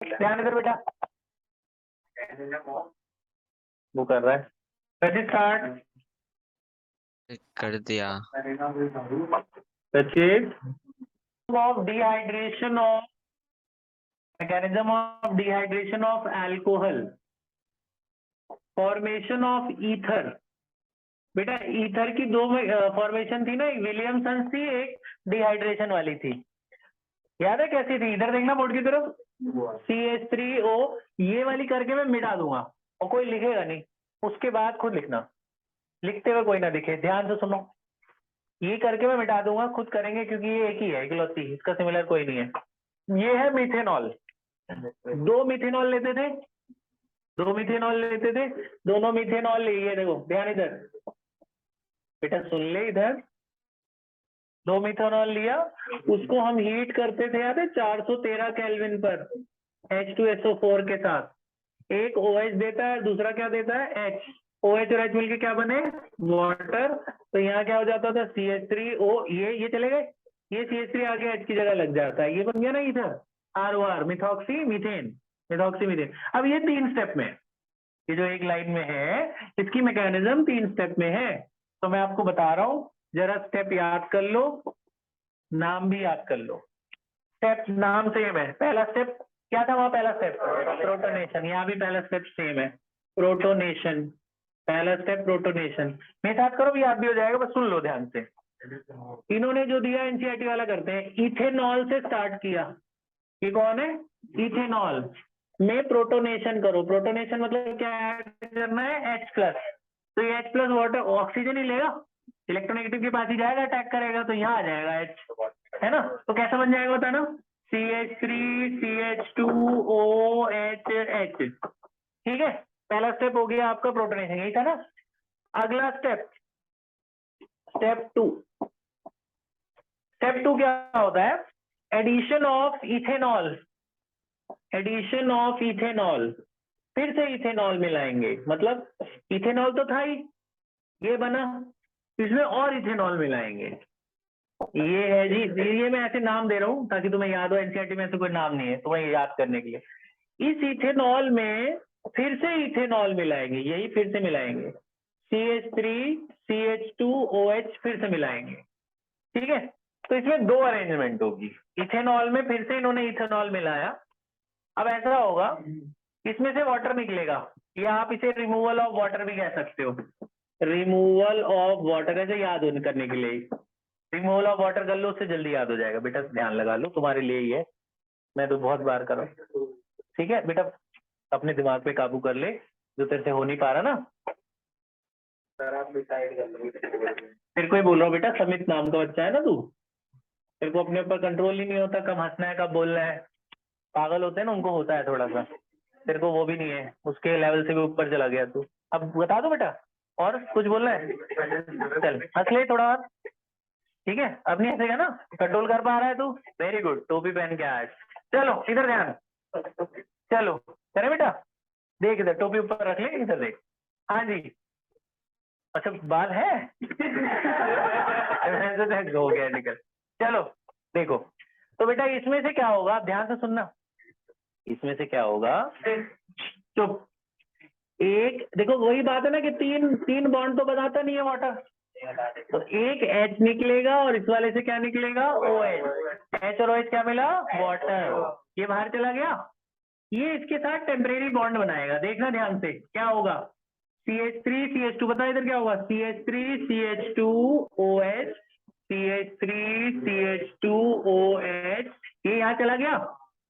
ध्यान इधर बेटा, वो कर रहा है। रचित स्टार्ट। कर दिया। रचित, of dehydration of mechanism of dehydration of alcohol, formation of ether। बेटा ईथर की दो फॉर्मेशन थी ना, एक विलियमसन थी, एक डिहाइड्रेशन वाली थी। याद है कैसी थी? इधर देखना बोर्ड की तरफ, CH3O। ये वाली करके मैं मिटा दूंगा और कोई लिखेगा नहीं, उसके बाद खुद लिखना, लिखते हुए कोई ना दिखे। ध्यान से सुनो, ये करके मैं मिटा दूंगा, खुद करेंगे क्योंकि ये एक ही है, इकलौती, इसका सिमिलर कोई नहीं है। ये है मिथेनॉल। दो मिथेनॉल लेते थे, दोनों मिथेनॉल लिए। देखो ध्यान इधर बेटा, सुन ले इधर। दो मिथेनॉल लिया, उसको हम हीट करते थे, याद है, 413 केल्विन पर H2SO4 के साथ। एक OH देता है, दूसरा क्या देता है? H। OH और H मिलके क्या बने? वाटर। तो यहाँ क्या हो जाता था? CH3O। ये चले गए, ये CH3 आके H की जगह लग जाता है, ये बन गया ना इधर ROR, methoxy methane, methoxy methane. अब ये 3 स्टेप में, ये जो एक लाइन में है, इसकी मैकेनिज्म 3 स्टेप में है। तो मैं आपको बता रहा हूं, जरा स्टेप याद कर लो, नाम भी याद कर लो। स्टेप नाम सेम है। पहला स्टेप क्या था वहां? पहला स्टेप प्रोटोनेशन। यहाँ भी पहला स्टेप सेम है, प्रोटोनेशन। पहला स्टेप प्रोटोनेशन। मेरे साथ करो भी, याद भी हो जाएगा, बस सुन लो ध्यान से। इन्होंने जो दिया एनसीईआरटी वाला करते हैं, इथेनॉल से स्टार्ट किया। ये कौन है? इथेनॉल में प्रोटोनेशन करो। प्रोटोनेशन मतलब क्या ऐड करना है? H+। तो ये H+ वाटर ऑक्सीजन ही लेगा, इलेक्ट्रोनेगेटिव के पास ही जाएगा, अटैक करेगा, तो यहाँ आ जाएगा H, है ना? तो कैसा बन जाएगा बताना? CH3 CH2OH H। ठीक है, पहला स्टेप हो गया आपका प्रोटोनेशन, यही था ना। अगला स्टेप, स्टेप 2। स्टेप 2 क्या होता है? Addition of ethanol. Addition of ethanol, फिर से इथेनॉल मिलाएंगे। मतलब इथेनॉल तो था ही, ये बना, इसमें और इथेनॉल मिलाएंगे। ये है जी, ये मैं ऐसे नाम दे रहा हूं ताकि तुम्हें याद हो, एनसीईआरटी में ऐसे कोई नाम नहीं है तुम्हें याद करने के लिए। इस इथेनॉल में फिर से इथेनॉल मिलाएंगे, यही फिर से मिलाएंगे, CH3 CH2OH फिर से मिलाएंगे। ठीक है, तो इसमें 2 अरेंजमेंट होगी। इथेनॉल में फिर से इन्होंने इथेनॉल मिलाया। अब ऐसा होगा, इसमें से वाटर निकलेगा, या आप इसे रिमूवल ऑफ वाटर भी कह सकते हो। रिमूवल ऑफ वाटर, ऐसे याद होने करने के लिए, रिमूवल ऑफ वाटर कर लो, उससे जल्दी याद हो जाएगा। बेटा ध्यान लगा लो, तुम्हारे लिए ही है, मैं तो बहुत बार कर रहा हूँ। ठीक है बेटा, अपने दिमाग पे काबू कर ले, जो तेरे से हो नहीं पा रहा ना। सर आप डिसाइड कर लो। तेरे को ही बोल रहा हूँ बेटा, समित नाम का बच्चा है ना तू, तेरे को अपने ऊपर कंट्रोल ही नहीं होता, कब हंसना है कब बोलना है। पागल होते हैं ना, उनको होता है थोड़ा सा, तेरे को वो भी नहीं है, उसके लेवल से भी ऊपर चला गया तू। अब बता दो बेटा, और कुछ बोलना है? चल हंस ले थोड़ा और, ठीक है? अब नहीं हंसेगा ना, कंट्रोल कर पा रहा है तू, वेरी गुड। टोपी पहन के आज, चलो इधर ध्यान, चलो करे बेटा, देख इधर, टोपी ऊपर रख ले, इधर देख। हाँ जी, अच्छा बाल है हो गया निकल। चलो देखो, तो बेटा इसमें से क्या होगा, ध्यान से सुनना, इसमें से क्या होगा? चुप। एक देखो, वही बात है ना कि तीन बॉन्ड तो बनाता नहीं है वाटर, तो एक H निकलेगा और इस वाले से क्या निकलेगा? OH। H और OH क्या मिला? वाटर। ये बाहर चला गया, ये इसके साथ टेम्परेरी बॉन्ड बनाएगा। देखना ध्यान से क्या होगा? CH3 CH2, बता इधर क्या होगा? CH3 CH2OH, CH3 CH2OH, ये यहाँ चला गया,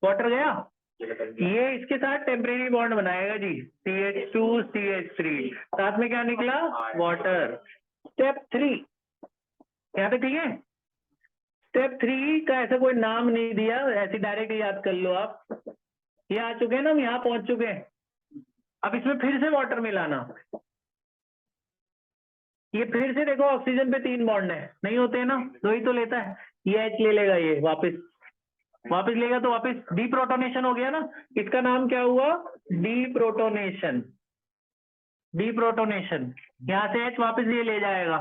वाटर गया, ये इसके साथ टेम्परेरी बॉन्ड बनाएगा जी, CH2 CH3, साथ में क्या निकला? वाटर। स्टेप 3 यहाँ पे, ठीक है? स्टेप 3 का ऐसा कोई नाम नहीं दिया, ऐसे डायरेक्ट याद कर लो आप। ये आ चुके हैं ना, हम यहाँ पहुंच चुके हैं। अब इसमें फिर से वाटर मिलाना, ये फिर से देखो, ऑक्सीजन पे 3 बॉन्ड है, नहीं होते हैं ना, 2 ही तो लेता है, ये H ले लेगा, ये वापस लेगा, तो वापस डीप्रोटोनेशन हो गया ना। इसका नाम क्या हुआ? डीप्रोटोनेशन। डीप्रोटोनेशन, यहाँ से H वापस ये ले जाएगा,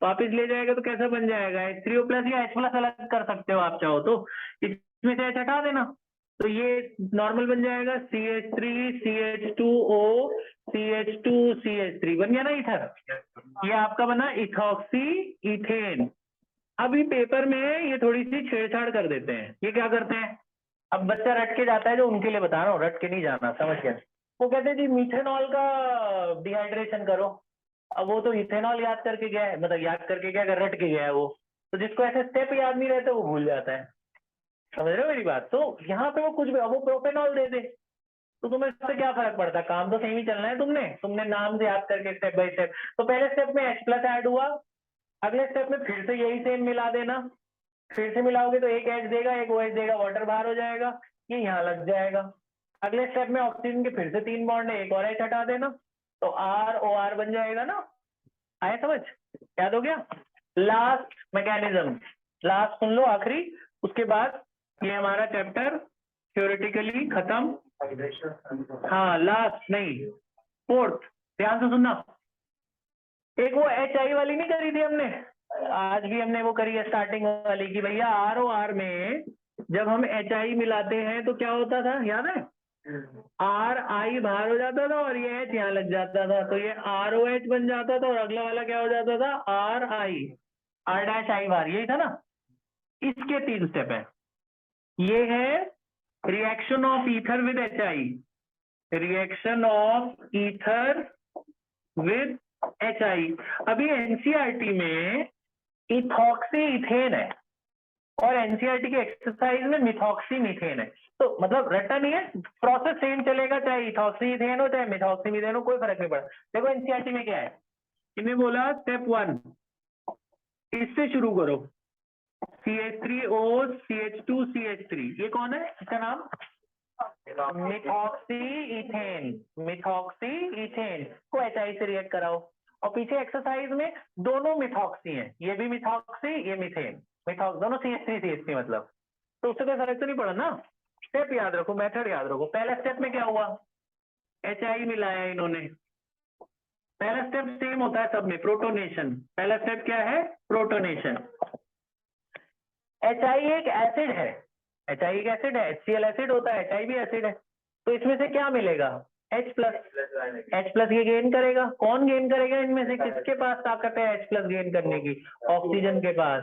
वापस ले जाएगा, तो कैसा बन जाएगा? H3O+ या H+ अलग कर सकते हो आप चाहो तो, इसमें से H हटा देना, तो ये नॉर्मल बन जाएगा CH3 CH2O CH2 CH3 बन गया ना ईथर। ये आपका बना इथॉक्सी इथेन। अभी पेपर में ये थोड़ी सी छेड़छाड़ कर देते हैं। ये क्या करते हैं, अब बच्चा रट के जाता है, जो उनके लिए बता रहा हूँ, रट के नहीं जाना, समझ गया। वो कहते हैं जी मीथेनॉल का डिहाइड्रेशन करो। अब वो तो इथेनॉल याद करके गया है, मतलब याद करके गया, अगर रट के गया है वो, तो जिसको ऐसे स्टेप याद नहीं रहते वो भूल जाता है। समझ रहे हो मेरी बात? तो यहाँ पे वो कुछ भी, अब वो प्रोपेनॉल दे दे तो तुम्हें इससे क्या फर्क पड़ता है, काम तो सही चलना है। तुमने नाम से याद करके स्टेप बाय स्टेप, तो पहले स्टेप में H प्लस ऐड हुआ, अगले स्टेप में फिर से यही सेम मिला देना, फिर से मिलाओगे तो एक H देगा, एक OH देगा, वाटर बाहर हो जाएगा, ये यहाँ लग जाएगा। अगले स्टेप में ऑक्सीजन के फिर से 3 बॉन्ड है, एक और H हटा देना, तो ROR बन जाएगा ना। आया समझ, याद हो गया? लास्ट मैकेनिज्म, लास्ट सुन लो आखिरी, उसके बाद ये हमारा चैप्टर थ्योरेटिकली खत्म। हाँ लास्ट नहीं, फोर्थ, ध्यान से सुनना। एक वो HI वाली नहीं करी थी हमने, आज भी हमने वो करी है स्टार्टिंग वाली की, भैया ROR में जब हम HI मिलाते हैं तो क्या होता था, याद है? RI बाहर हो जाता था और ये H यहाँ लग जाता था, तो ये ROH बन जाता था, और अगला वाला क्या हो जाता था, RI, R डैश I बार, यही था ना। इसके 3 स्टेप है। ये है reaction of ether with HI, reaction of ether with HI। अभी NCERT में इथॉक्सी इथेन है और NCERT के एक्सरसाइज में मिथॉक्सी मीथेन है, तो मतलब रटा नहीं है, प्रोसेस सेम चलेगा, चाहे इथॉक्सी इथेन हो चाहे मिथॉक्सी मीथेन हो, कोई फर्क नहीं पड़ा। देखो NCERT में क्या है, इन्हें बोला स्टेप 1, इससे शुरू करो, CH3O CH2 CH3, ये कौन है, इसका नाम मिथॉक्सी इथेन, मिथॉक्सी इथेन को HI से रिएक्ट कराओ, और पीछे एक्सरसाइज में दोनों मिथॉक्सी हैं, ये भी मिथॉक्सी ये मीथेन, मिथॉक्स दोनों CH3 CH3 मतलब, तो उससे कोई फर्क तो नहीं पड़ा ना। स्टेप याद रखो, मेथड याद रखो। पहला स्टेप में क्या हुआ, HI मिलाया इन्होंने, पहला स्टेप सेम होता है सब में, प्रोटोनेशन। पहला स्टेप क्या है, प्रोटोनेशन। HI एक एसिड है, HI एक एसिड है, HCl एसिड होता है, HI भी एसिड है, तो इसमें से क्या मिलेगा, H प्लस, H प्लस ये गेन करेगा। कौन गेन करेगा इनमें से, किसके पास ताकत है H प्लस गेन करने की, ऑक्सीजन के पास।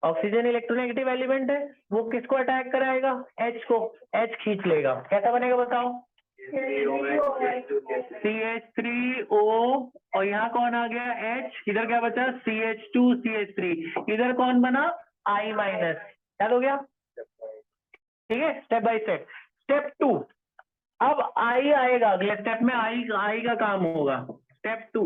ऑक्सीजन इलेक्ट्रोनेगेटिव एलिमेंट है, वो किसको अटैक कराएगा, H को, H खींच लेगा, कैसा बनेगा बताओ, CH3O, और यहाँ कौन आ गया H, इधर क्या बचा CH2 CH3, इधर कौन बना I माइनस, याद हो गया? ठीक है, स्टेप बाय स्टेप। स्टेप 2, अब I आएगा अगले स्टेप में, I का काम होगा। स्टेप 2,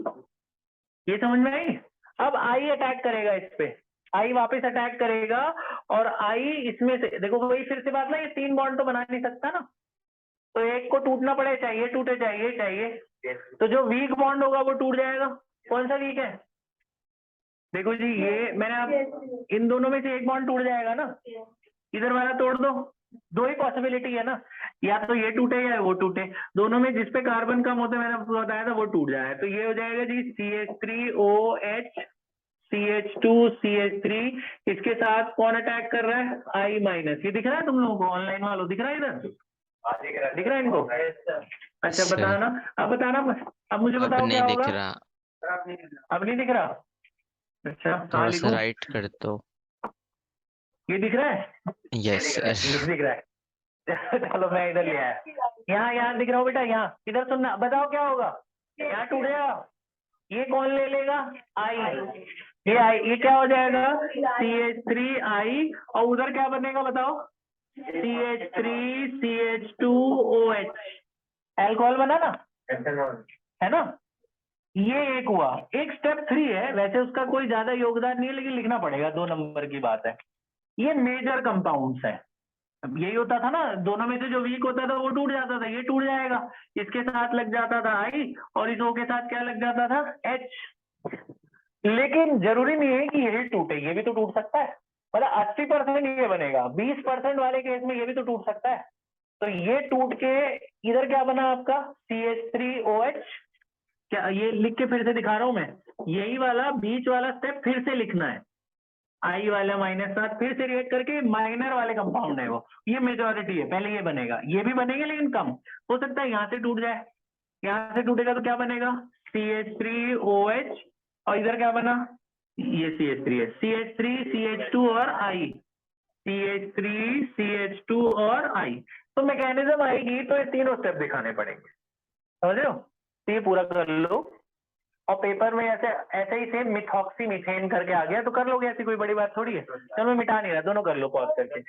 ये समझ में आई? अब I अटैक करेगा इस पे, I वापस अटैक करेगा, और I इसमें से, देखो वही फिर से बात ना, ये 3 बॉन्ड तो बना नहीं सकता ना, तो एक को टूटना पड़े, चाहिए टूटे, चाहिए, तो जो वीक बॉन्ड होगा वो टूट जाएगा। कौन सा वीक है, देखो जी, ये मैंने आप इन दोनों में से एक बॉन्ड टूट जाएगा ना, इधर वाला तोड़ दो, दो ही पॉसिबिलिटी है ना, या तो ये टूटे या वो टूटे, दोनों में जिस पे कार्बन कम होता है, मैंने आपको बताया था, वो टूट जाए, तो ये हो जाएगा जी CH3OH CH2 CH3, इसके साथ कौन अटैक कर रहा है, I माइनस। ये दिख रहा है तुम लोगों को, ऑनलाइन वालों दिख रहा है इधर, दिख रहा है इनको? अच्छा सर बताना, अब बताना, अब मुझे अब बताओ नहीं क्या दिख होगा, रहा, अब नहीं दिख रहा? अच्छा कहाँ थोड़ा सा लिखूं, राइट कर दो। ये दिख रहा है, यस सर। दिख रहा है चलो मैं इधर ले आया, यहाँ दिख रहा हूँ बेटा, यहाँ इधर सुनना, बताओ क्या होगा, यहाँ टूट जाएगा, ये कौन ले लेगा, I, ये क्या हो जाएगा CH3I, और उधर क्या बनेगा बताओ, CH3 CH2OH, एल्कोहल बना ना, है ना। ये एक हुआ, एक स्टेप 3 है, वैसे उसका कोई ज्यादा योगदान नहीं है, लेकिन लिखना पड़ेगा, 2 नंबर की बात है। ये मेजर कंपाउंड्स है, यही होता था ना, दोनों में से जो वीक होता था वो टूट जाता था, ये टूट जाएगा, इसके साथ लग जाता था I, और इस O के साथ क्या लग जाता था, H। लेकिन जरूरी नहीं है कि यही टूटे, ये भी तो टूट सकता है, मतलब 80% ये बनेगा, 20% वाले केस में ये भी तो टूट सकता है। तो ये टूट के इधर क्या बना आपका CH3OH, क्या ये लिख के फिर से दिखा रहा हूं मैं, यही वाला बीच वाला स्टेप फिर से लिखना है, आई वाला -7 फिर से रिएक्ट करके माइनर वाले कंपाउंड है वो, ये मेजॉरिटी है, पहले ये बनेगा, ये भी बनेंगे लेकिन कम हो सकता है, यहाँ से टूट जाए, यहाँ से टूटेगा तो क्या बनेगा CH3OH और इधर क्या बना, ये CH3 है, CH3 CH2 और I, CH3 CH2 और I, तो मैकेनिज्म आएगी तो ये तीनों स्टेप दिखाने पड़ेंगे, समझ रहे हो? तो ये पूरा कर लो और पेपर में ऐसे ऐसे ही सेम मिथॉक्सी मीथेन करके आ गया तो कर लोगे, ऐसी कोई बड़ी बात थोड़ी है। चलो मैं मिटा नहीं रहा, दोनों कर लो पॉज करके।